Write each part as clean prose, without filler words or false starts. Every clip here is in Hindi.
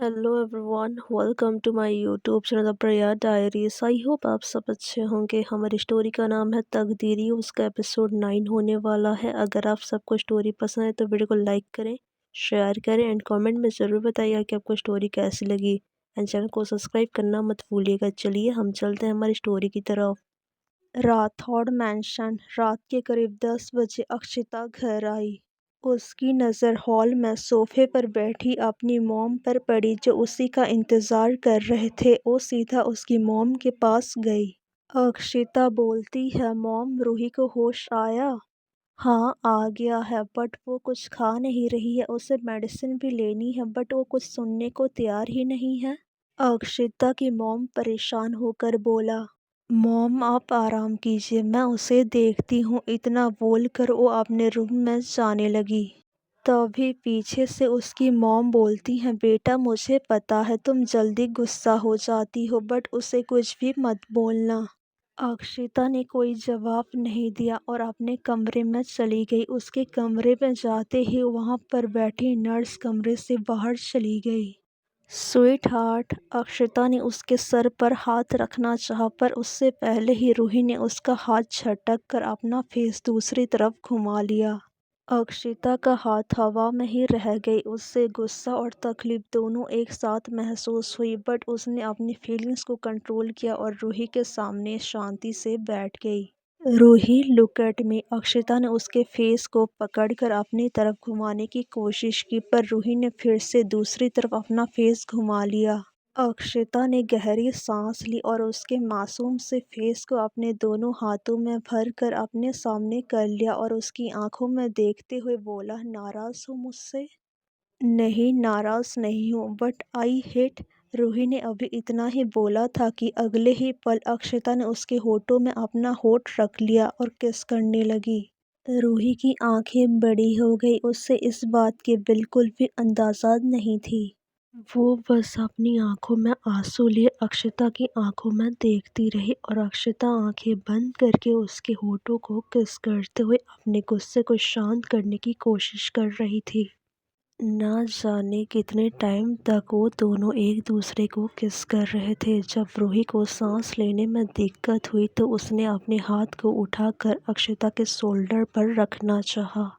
Hello everyone, welcome to my YouTube channel the Priya diaries. I hope आप सब अच्छे होंगे। हमारी स्टोरी का नाम है तकदीरी। उसका एपिसोड 9 होने वाला है। अगर आप सबको स्टोरी पसंद है तो वीडियो को लाइक करें, शेयर करें एंड कमेंट में ज़रूर बताइए कि आपको स्टोरी कैसी लगी। एंड चैनल को सब्सक्राइब करना मत भूलिएगा। चलिए हम चलते हैं हमारी स्टोरी की तरफ। राठौड़ मैंशन। रात के करीब 10 बजे अक्षिता घर आई। उसकी नज़र हॉल में सोफे पर बैठी अपनी मॉम पर पड़ी जो उसी का इंतज़ार कर रहे थे। वो सीधा उसकी मॉम के पास गई। अक्षिता बोलती है, मॉम रूही को होश आया? हाँ आ गया है, बट वो कुछ खा नहीं रही है। उसे मेडिसिन भी लेनी है बट वो कुछ सुनने को तैयार ही नहीं है। अक्षिता की मॉम परेशान होकर बोला, मॉम आप आराम कीजिए, मैं उसे देखती हूँ। इतना बोलकर वो अपने रूम में जाने लगी। तभी पीछे से उसकी मॉम बोलती हैं, बेटा मुझे पता है तुम जल्दी गुस्सा हो जाती हो बट उसे कुछ भी मत बोलना। अक्षिता ने कोई जवाब नहीं दिया और अपने कमरे में चली गई। उसके कमरे में जाते ही वहाँ पर बैठी नर्स कमरे से बाहर चली गई। स्वीट हार्ट, अक्षिता ने उसके सर पर हाथ रखना चाहा पर उससे पहले ही रूही ने उसका हाथ झटक कर अपना फेस दूसरी तरफ घुमा लिया। अक्षिता का हाथ हवा में ही रह गई। उससे गुस्सा और तकलीफ दोनों एक साथ महसूस हुई बट उसने अपनी फीलिंग्स को कंट्रोल किया और रूही के सामने शांति से बैठ गई। Ruhi look at me. Akshita ने उसके फेस को पकड़कर अपनी तरफ घुमाने की कोशिश की पर रूही ने फिर से दूसरी तरफ अपना फेस घुमा लिया। अक्षिता ने गहरी सांस ली और उसके मासूम से फेस को अपने दोनों हाथों में भरकर अपने सामने कर लिया और उसकी आंखों में देखते हुए बोला, नाराज हो मुझसे? नहीं, नाराज नहीं हूँ बट आई हेट। रूही ने अभी इतना ही बोला था कि अगले ही पल अक्षता ने उसके होठों में अपना होठ रख लिया और किस करने लगी। रूही की आंखें बड़ी हो गई। उससे इस बात की बिल्कुल भी अंदाजा नहीं थी। वो बस अपनी आंखों में आंसू लिए अक्षता की आंखों में देखती रही और अक्षता आंखें बंद करके उसके होठों को किस करते हुए अपने गुस्से को शांत करने की कोशिश कर रही थी। ना जाने कितने टाइम तक वो दोनों एक दूसरे को किस कर रहे थे। जब रूही को सांस लेने में दिक्कत हुई तो उसने अपने हाथ को उठाकर अक्षता के शोल्डर पर रखना चाहा,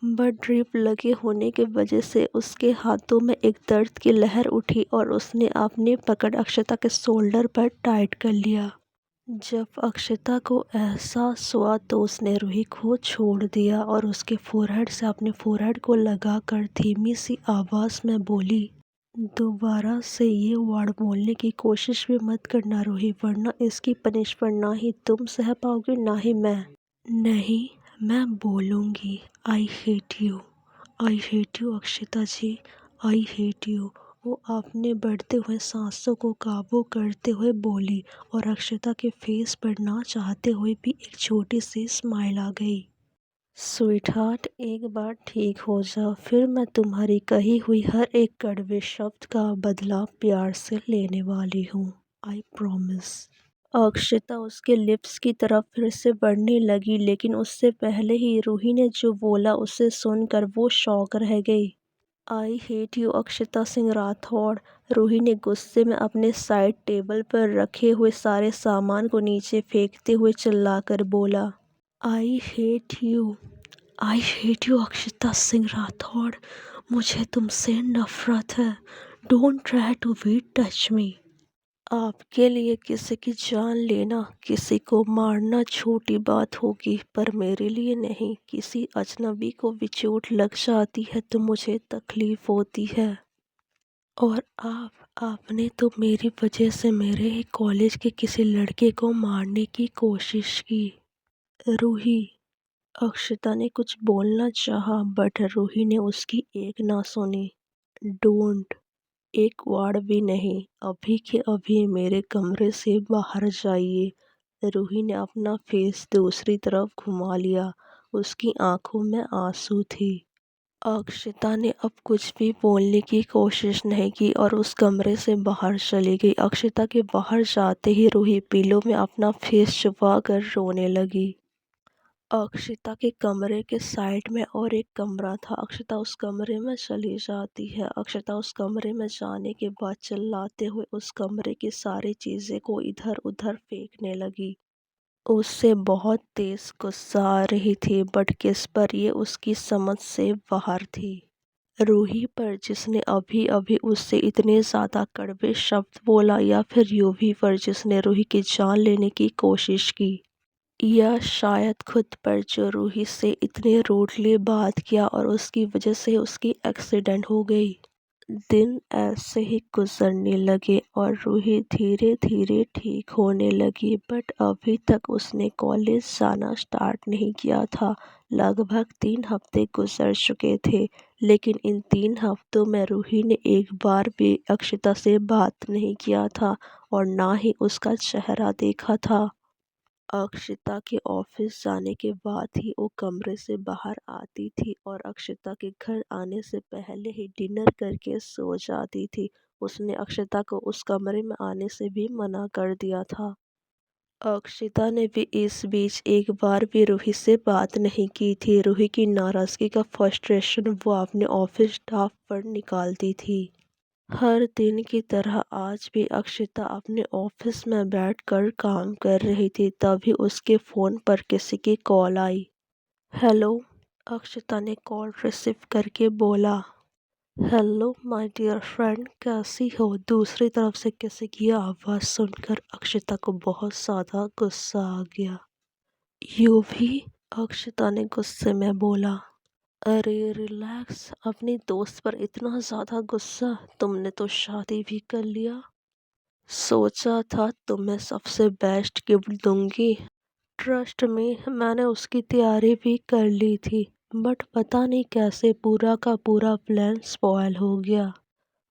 बट ड्रिप लगे होने की वजह से उसके हाथों में एक दर्द की लहर उठी और उसने अपनी पकड़ अक्षता के शोल्डर पर टाइट कर लिया। जब अक्षता को एहसास हुआ तो उसने रूही को छोड़ दिया और उसके फोरहेड से अपने फोरहेड को लगाकर धीमी सी आवाज़ में बोली, दोबारा से ये वर्ड बोलने की कोशिश भी मत करना रूही, वरना इसकी पनिशमेंट ना ही तुम सह पाओगी ना ही मैं। नहीं, मैं बोलूँगी। I hate you. I hate you Akshita ji. I hate you. वो अपने बढ़ते हुए सांसों को काबू करते हुए बोली और अक्षता के फेस पर ना चाहते हुए भी एक छोटी सी स्माइल आ गई। स्वीटहार्ट, एक बार ठीक हो जा, फिर मैं तुम्हारी कही हुई हर एक कड़वे शब्द का बदला प्यार से लेने वाली हूँ। I promise. अक्षिता उसके लिप्स की तरफ फिर से बढ़ने लगी लेकिन उससे पहले ही रूही ने जो बोला उसे सुनकर वो शॉक रह गई। I hate you Akshita Singh Rathore. Ruhi ने गुस्से में अपने साइड टेबल पर रखे हुए सारे सामान को नीचे फेंकते हुए चिल्लाकर बोला, I hate you. I hate you Akshita Singh Rathore. मुझे तुमसे नफरत है। Don't try to we touch me. आपके लिए किसी की जान लेना, किसी को मारना छोटी बात होगी पर मेरे लिए नहीं। किसी अजनबी को भी चोट लग जाती है तो मुझे तकलीफ होती है। और आपने तो मेरी वजह से मेरे ही कॉलेज के किसी लड़के को मारने की कोशिश की। रूही। अक्षता ने कुछ बोलना चाहा बट रूही ने उसकी एक ना सुनी। डोंट, एक वर्ड भी नहीं। अभी के अभी मेरे कमरे से बाहर जाइए। रूही ने अपना फेस दूसरी तरफ घुमा लिया। उसकी आंखों में आंसू थी। अक्षिता ने अब कुछ भी बोलने की कोशिश नहीं की और उस कमरे से बाहर चली गई। अक्षिता के बाहर जाते ही रूही पीलो में अपना फेस छुपा कर रोने लगी। अक्षिता के कमरे के साइड में और एक कमरा था। अक्षिता उस कमरे में चली जाती है। अक्षिता उस कमरे में जाने के बाद चिल्लाते हुए उस कमरे की सारी चीजें को इधर उधर फेंकने लगी। उससे बहुत तेज गुस्सा आ रही थी, बट किस पर ये उसकी समझ से बाहर थी। रूही पर, जिसने अभी अभी उससे इतने ज्यादा कड़वे शब्द बोला, या फिर यूवी पर, जिसने रूही की जान लेने की कोशिश की, या शायद खुद पर, जो रूही से इतने रूडली बात किया और उसकी वजह से उसकी एक्सीडेंट हो गई। दिन ऐसे ही गुजरने लगे और रूही धीरे धीरे ठीक होने लगी, बट अभी तक उसने कॉलेज जाना स्टार्ट नहीं किया था। लगभग 3 हफ्ते गुजर चुके थे, लेकिन इन 3 हफ्तों में रूही ने एक बार भी अक्षिता से बात नहीं किया था और ना ही उसका चेहरा देखा था। अक्षिता के ऑफिस जाने के बाद ही वो कमरे से बाहर आती थी और अक्षिता के घर आने से पहले ही डिनर करके सो जाती थी। उसने अक्षिता को उस कमरे में आने से भी मना कर दिया था। अक्षिता ने भी इस बीच एक बार भी रूही से बात नहीं की थी। रूही की नाराजगी का फ्रस्ट्रेशन वो अपने ऑफिस स्टाफ पर निकालती थी। हर दिन की तरह आज भी अक्षिता अपने ऑफिस में बैठकर काम कर रही थी, तभी उसके फ़ोन पर किसी की कॉल आई। हेलो, अक्षिता ने कॉल रिसीव करके बोला। हेलो माय डियर फ्रेंड, कैसी हो? दूसरी तरफ से किसी की आवाज़ सुनकर अक्षिता को बहुत ज़्यादा गुस्सा आ गया। यू भी? अक्षिता ने गुस्से में बोला। अरे रिलैक्स, अपनी दोस्त पर इतना ज़्यादा गुस्सा? तुमने तो शादी भी कर लिया। सोचा था तुम्हें सबसे बेस्ट गिफ्ट दूंगी। ट्रस्ट मी, मैंने उसकी तैयारी भी कर ली थी, बट पता नहीं कैसे पूरा का पूरा प्लान स्पॉइल हो गया।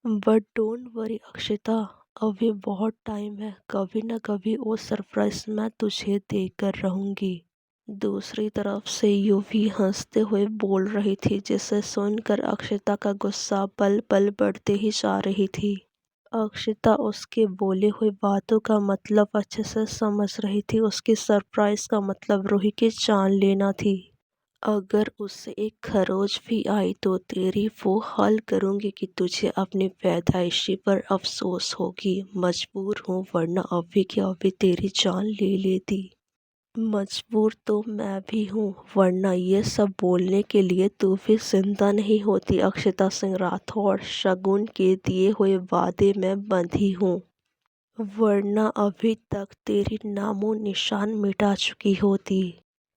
बट डोंट वरी अक्षिता, अभी बहुत टाइम है, कभी ना कभी वो सरप्राइज मैं तुझे देकर रहूंगी। दूसरी तरफ से यूवी हंसते हुए बोल रही थी, जिसे सुनकर अक्षिता का गुस्सा पल पल बढ़ते ही जा रही थी। अक्षिता उसके बोले हुए बातों का मतलब अच्छे से समझ रही थी। उसकी सरप्राइज का मतलब रूही की जान लेना थी। अगर उससे एक खरोच भी आई तो तेरी वो हाल करूंगी कि तुझे अपनी पैदाइशी पर अफसोस होगी। मजबूर हूँ, वरना अभी के अभी तेरी जान ले लेती। मजबूर तो मैं भी हूँ, वरना ये सब बोलने के लिए तू भी जिंदा नहीं होती। अक्षिता सिंह राठौड़ शगुन के दिए हुए वादे में बंधी हूँ, वरना अभी तक तेरी नामो निशान मिटा चुकी होती।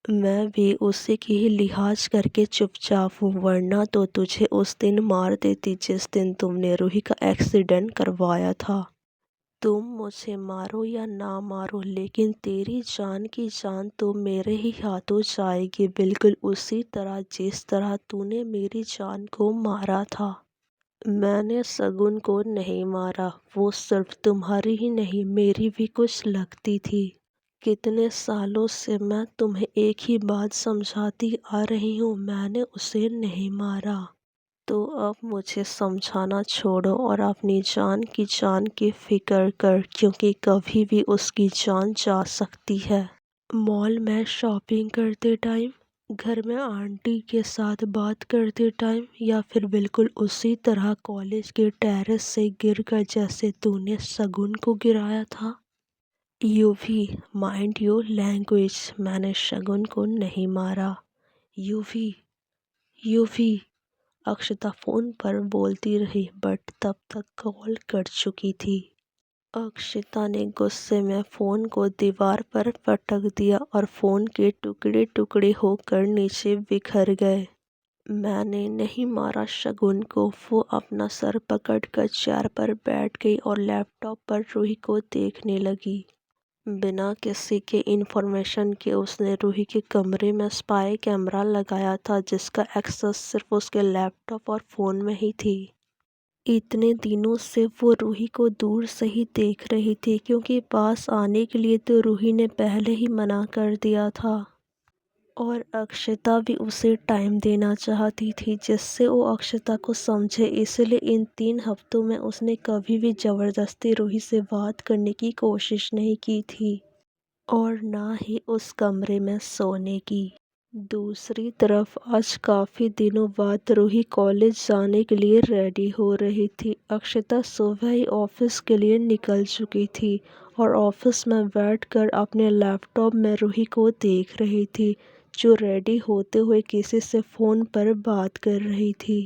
मैं भी उसी की ही लिहाज करके चुपचाप हूँ, वरना तो तुझे उस दिन मार देती जिस दिन तुमने रूही का एक्सीडेंट करवाया था। तुम मुझे मारो या ना मारो, लेकिन तेरी जान की जान तो मेरे ही हाथों जाएगी, बिल्कुल उसी तरह जिस तरह तूने मेरी जान को मारा था। मैंने शगुन को नहीं मारा, वो सिर्फ तुम्हारी ही नहीं मेरी भी कुछ लगती थी। कितने सालों से मैं तुम्हें एक ही बात समझाती आ रही हूँ, मैंने उसे नहीं मारा। तो अब मुझे समझाना छोड़ो और अपनी जान की फिक्र कर, क्योंकि कभी भी उसकी जान जा सकती है। मॉल में शॉपिंग करते टाइम, घर में आंटी के साथ बात करते टाइम, या फिर बिल्कुल उसी तरह कॉलेज के टेरेस से गिरकर जैसे तूने शगुन को गिराया था। यू भी माइंड योर लैंग्वेज, मैंने शगुन को नहीं मारा। यू भी अक्षता फोन पर बोलती रही, बट तब तक कॉल कट चुकी थी। अक्षिता ने गुस्से में फ़ोन को दीवार पर पटक दिया और फ़ोन के टुकड़े टुकड़े होकर नीचे बिखर गए। मैंने नहीं मारा शगुन को। वो अपना सर पकड़कर चेयर पर बैठ गई और लैपटॉप पर रूही को देखने लगी। बिना किसी के इन्फॉर्मेशन के उसने रूही के कमरे में स्पाई कैमरा लगाया था, जिसका एक्सेस सिर्फ उसके लैपटॉप और फ़ोन में ही थी। इतने दिनों से वो रूही को दूर से ही देख रही थी, क्योंकि पास आने के लिए तो रूही ने पहले ही मना कर दिया था। और अक्षता भी उसे टाइम देना चाहती थी, जिससे वो अक्षता को समझे। इसलिए इन 3 हफ्तों में उसने कभी भी ज़बरदस्ती रूही से बात करने की कोशिश नहीं की थी, और ना ही उस कमरे में सोने की। दूसरी तरफ आज काफ़ी दिनों बाद रूही कॉलेज जाने के लिए रेडी हो रही थी। अक्षता सुबह ही ऑफिस के लिए निकल चुकी थी और ऑफिस में बैठकर अपने लैपटॉप में रूही को देख रही थी, जो रेडी होते हुए किसी से फ़ोन पर बात कर रही थी।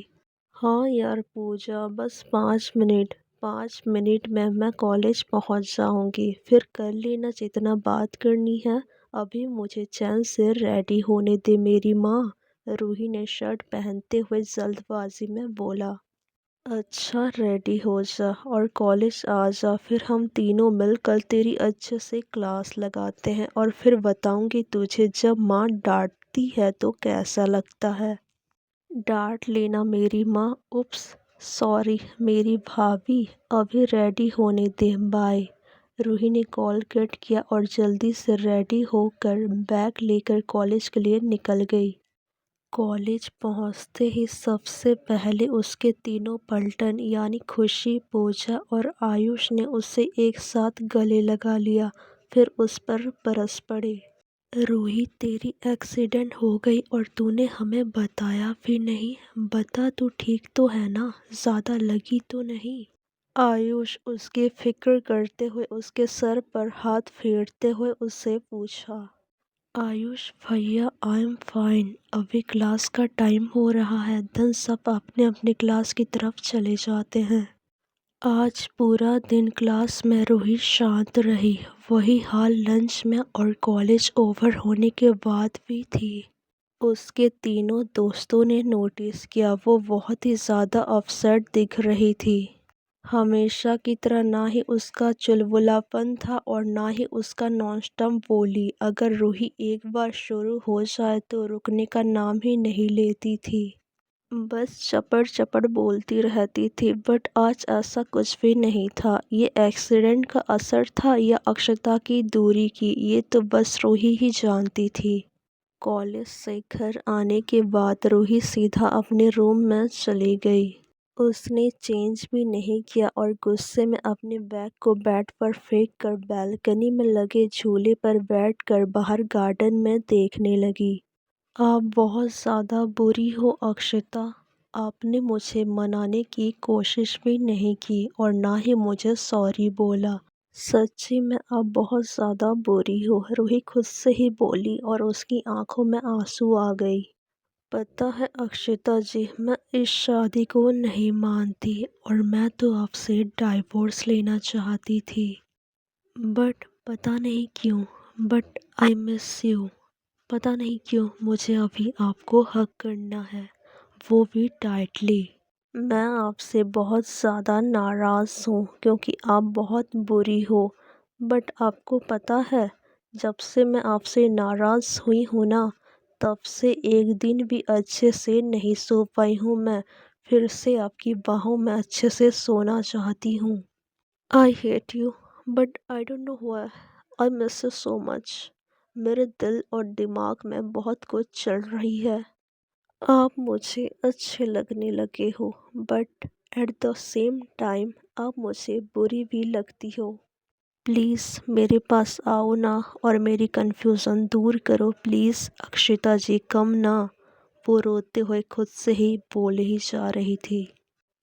हाँ यार पूजा, बस 5 मिनट, 5 मिनट में मैं कॉलेज पहुंच जाऊंगी, फिर कर लेना जितना बात करनी है। अभी मुझे चैन से रेडी होने दे मेरी माँ। रूही ने शर्ट पहनते हुए जल्दबाजी में बोला। अच्छा रेडी हो जा और कॉलेज आ जा, फिर हम तीनों मिलकर तेरी अच्छे से क्लास लगाते हैं और फिर बताऊंगी तुझे जब माँ डांटती है तो कैसा लगता है। डांट लेना मेरी माँ। उप्स, सॉरी मेरी भाभी, अभी रेडी होने दे, बाय। रूही ने कॉल कट किया और जल्दी से रेडी होकर बैग लेकर कॉलेज के लिए निकल गई। कॉलेज पहुंचते ही सबसे पहले उसके तीनों पलटन यानी खुशी, पूजा और आयुष ने उसे एक साथ गले लगा लिया, फिर उस पर बरस पड़े। रूही, तेरी एक्सीडेंट हो गई और तूने हमें बताया भी नहीं। बता, तू ठीक तो है ना? ज़्यादा लगी तो नहीं? आयुष उसकी फिक्र करते हुए उसके सर पर हाथ फेरते हुए उससे पूछा। आयुष भैया, आई एम फाइन। अभी क्लास का टाइम हो रहा है, देन सब अपने अपने क्लास की तरफ चले जाते हैं। आज पूरा दिन क्लास में रूही शांत रही, वही हाल लंच में और कॉलेज ओवर होने के बाद भी थी। उसके तीनों दोस्तों ने नोटिस किया, वो बहुत ही ज़्यादा अपसेट दिख रही थी। हमेशा की तरह ना ही उसका चुलबुलापन था और ना ही उसका नॉनस्टॉप बोली। अगर रूही एक बार शुरू हो जाए तो रुकने का नाम ही नहीं लेती थी। बस चपड़ चपड़ बोलती रहती थी, बट आज ऐसा कुछ भी नहीं था। ये एक्सीडेंट का असर था या अक्षता की दूरी की, ये तो बस रूही ही जानती थी। कॉलेज से घर आने के बाद रूही सीधा अपने रूम में चली गई। उसने चेंज भी नहीं किया और गुस्से में अपने बैग को बेड पर फेंक कर बालकनी में लगे झूले पर बैठकर बाहर गार्डन में देखने लगी। आप बहुत ज़्यादा बुरी हो अक्षता। आपने मुझे मनाने की कोशिश भी नहीं की और ना ही मुझे सॉरी बोला। सच्ची में आप बहुत ज़्यादा बुरी हो, रूही खुद से ही बोली और उसकी आंखों में आंसू आ गई। पता है अक्षता जी, मैं इस शादी को नहीं मानती और मैं तो आपसे डाइवोर्स लेना चाहती थी। बट पता नहीं क्यों, बट आई मिस यू। पता नहीं क्यों मुझे अभी आपको हग करना है, वो भी टाइटली। मैं आपसे बहुत ज़्यादा नाराज़ हूँ क्योंकि आप बहुत बुरी हो। बट आपको पता है, जब से मैं आपसे नाराज़ हुई हूँ ना, तब से एक दिन भी अच्छे से नहीं सो पाई हूँ मैं। फिर से आपकी बाहों में अच्छे से सोना चाहती हूँ। आई hate you, but I don't know why I miss you so much. मेरे दिल और दिमाग में बहुत कुछ चल रही है। आप मुझे अच्छे लगने लगे हो, but at the same time आप मुझे बुरी भी लगती हो। प्लीज़ मेरे पास आओ ना और मेरी कन्फ्यूज़न दूर करो प्लीज़। अक्षिता जी कम ना। वो रोते हुए खुद से ही बोले ही जा रही थी।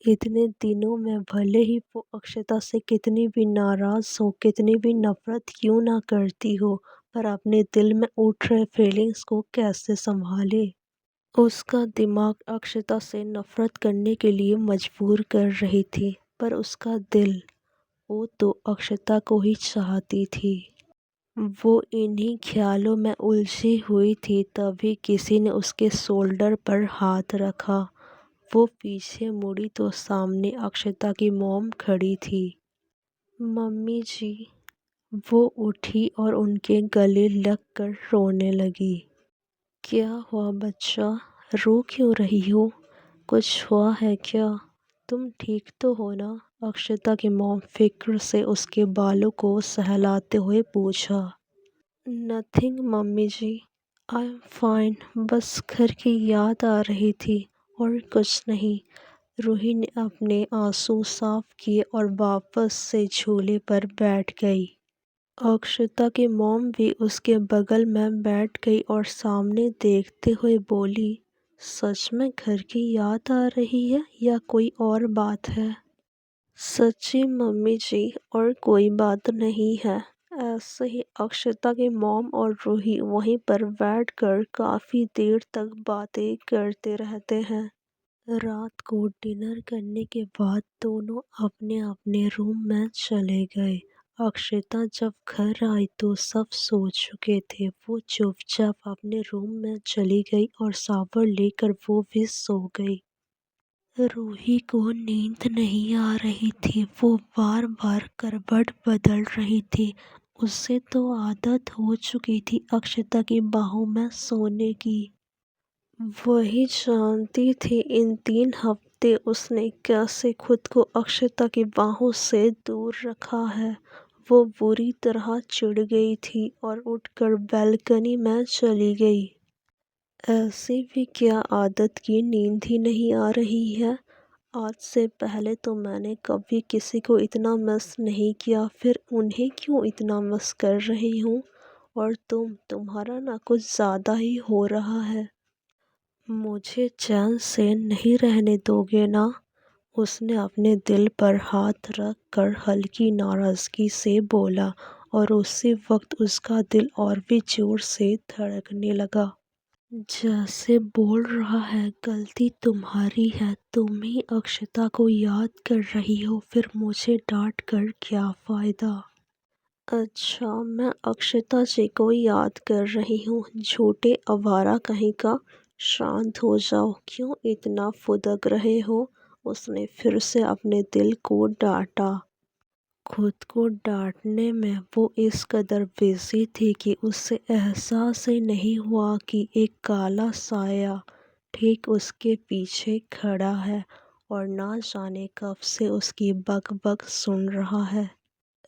इतने दिनों में भले ही वो अक्षता से कितनी भी नाराज़ हो, कितनी भी नफ़रत क्यों ना करती हो, पर अपने दिल में उठ रहे फीलिंग्स को कैसे संभाले। उसका दिमाग अक्षता से नफ़रत करने के लिए मजबूर कर रही थी, पर उसका दिल, वो तो अक्षता को ही चाहती थी। वो इन्हीं ख्यालों में उलझी हुई थी, तभी किसी ने उसके शोल्डर पर हाथ रखा। वो पीछे मुड़ी तो सामने अक्षता की मॉम खड़ी थी। मम्मी जी। वो उठी और उनके गले लगकर रोने लगी। क्या हुआ बच्चा, रो क्यों रही हो? कुछ हुआ है क्या? तुम ठीक तो हो ना? अक्षता की मॉम फिक्र से उसके बालों को सहलाते हुए पूछा। Nothing mummy ji, I am fine, बस घर की याद आ रही थी और कुछ नहीं। रूही ने अपने आंसू साफ किए और वापस से झूले पर बैठ गई। अक्षता की मॉम भी उसके बगल में बैठ गई और सामने देखते हुए बोली, सच में घर की याद आ रही है या कोई और बात है? सच्ची मम्मी जी, और कोई बात नहीं है। ऐसे ही अक्षता की मॉम और रूही वहीं पर बैठकर काफी देर तक बातें करते रहते हैं। रात को डिनर करने के बाद दोनों अपने अपने रूम में चले गए। अक्षता जब घर आई तो सब सो चुके थे। वो चुपचाप अपने रूम में चली गई और शावर लेकर वो भी सो गई। रूही को नींद नहीं आ रही थी। वो बार बार करवट बदल रही थी। उसे तो आदत हो चुकी थी अक्षता की बाहों में सोने की। वही जानती थी इन 3 हफ्ते उसने कैसे खुद को अक्षता की बाहों से दूर रखा है। वो बुरी तरह चिढ़ गई थी और उठकर बालकनी में चली गई। ऐसी भी क्या आदत की नींद ही नहीं आ रही है। आज से पहले तो मैंने कभी किसी को इतना मिस नहीं किया, फिर उन्हें क्यों इतना मिस कर रही हूँ। और तुम्हारा ना कुछ ज़्यादा ही हो रहा है। मुझे चैन से नहीं रहने दोगे ना? उसने अपने दिल पर हाथ रख कर हल्की नाराज़गी से बोला और उसी वक्त उसका दिल और भी ज़ोर से धड़कने लगा। जैसे बोल रहा है गलती तुम्हारी है, तुम ही अक्षता को याद कर रही हो, फिर मुझे डांट कर क्या फ़ायदा। अच्छा, मैं अक्षता जी को याद कर रही हूँ, झूठे आवारा कहीं का। शांत हो जाओ, क्यों इतना फुदक रहे हो। उसने फिर से अपने दिल को डांटा। खुद को डांटने में वो इस कदर बिजी थी कि उसे एहसास ही नहीं हुआ कि एक काला साया ठीक उसके पीछे खड़ा है और ना जाने कब से उसकी बक बक सुन रहा है।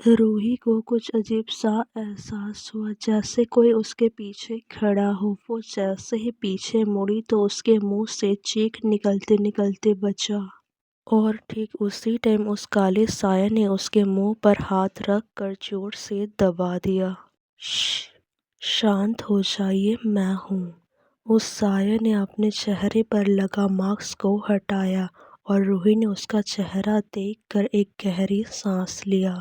रूही को कुछ अजीब सा एहसास हुआ, जैसे कोई उसके पीछे खड़ा हो। वो जैसे ही पीछे मुड़ी तो उसके मुंह से चीख निकलते निकलते बचा। और ठीक उसी टाइम उस काले साया ने उसके मुंह पर हाथ रख कर जोर से दबा दिया। शांत हो जाइए, मैं हूँ। उस साया ने अपने चेहरे पर लगा मास्क को हटाया और रूही ने उसका चेहरा देखकर एक गहरी सांस लिया।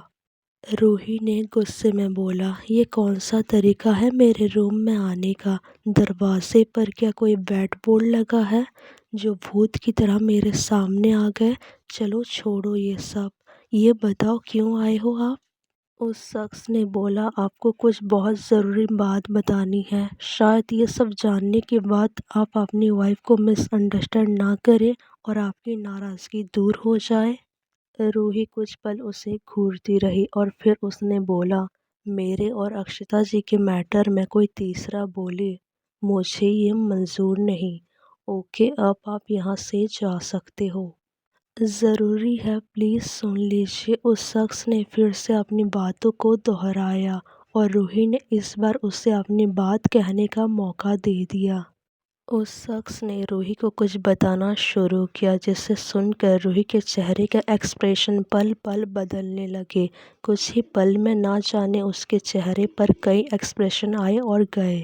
रूही ने गुस्से में बोला, ये कौन सा तरीका है मेरे रूम में आने का। दरवाजे पर क्या कोई बैट बोर्ड लगा है जो भूत की तरह मेरे सामने आ गए। चलो छोड़ो ये सब, ये बताओ क्यों आए हो आप। उस शख्स ने बोला, आपको कुछ बहुत ज़रूरी बात बतानी है। शायद ये सब जानने के बाद आप अपनी वाइफ को मिसअंडरस्टैंड ना करें और आपकी नाराज़गी दूर हो जाए। रूही कुछ पल उसे घूरती रही और फिर उसने बोला, मेरे और अक्षता जी के मैटर में कोई तीसरा बोले, मुझे ये मंजूर नहीं। ओके, अब आप यहाँ से जा सकते हो। ज़रूरी है, प्लीज़ सुन लीजिए। उस शख्स ने फिर से अपनी बातों को दोहराया और रूही ने इस बार उसे अपनी बात कहने का मौका दे दिया। उस शख्स ने रूही को कुछ बताना शुरू किया, जिसे सुनकर रूही के चेहरे का एक्सप्रेशन पल पल बदलने लगे। कुछ ही पल में ना जाने उसके चेहरे पर कई एक्सप्रेशन आए और गए।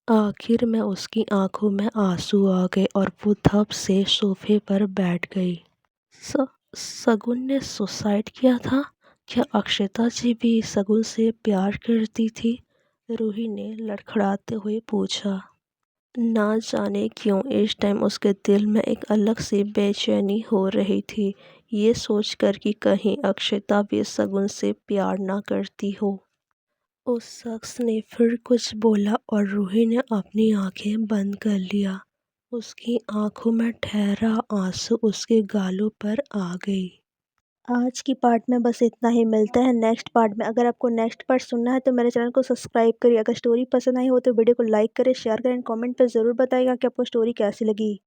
आखिर में उसकी आंखों में आंसू आ गए और वो धप से सोफे पर बैठ गई। सगुन ने सुसाइड किया था? क्या अक्षता जी भी सगुन से प्यार करती थी? रूही ने लड़खड़ाते हुए पूछा। ना जाने क्यों इस टाइम उसके दिल में एक अलग सी बेचैनी हो रही थी, ये सोचकर कि कहीं अक्षता भी सगुन से प्यार ना करती हो। उस शख्स ने फिर कुछ बोला और रूही ने अपनी आंखें बंद कर लिया। उसकी आंखों में ठहरा आंसू उसके गालों पर आ गई। आज की पार्ट में बस इतना ही। मिलते हैं नेक्स्ट पार्ट में। अगर आपको नेक्स्ट पार्ट सुनना है तो मेरे चैनल को सब्सक्राइब करिए। अगर स्टोरी पसंद आई हो तो वीडियो को लाइक करें, शेयर करें, कमेंट पे ज़रूर बताइएगा कि आपको स्टोरी कैसी लगी।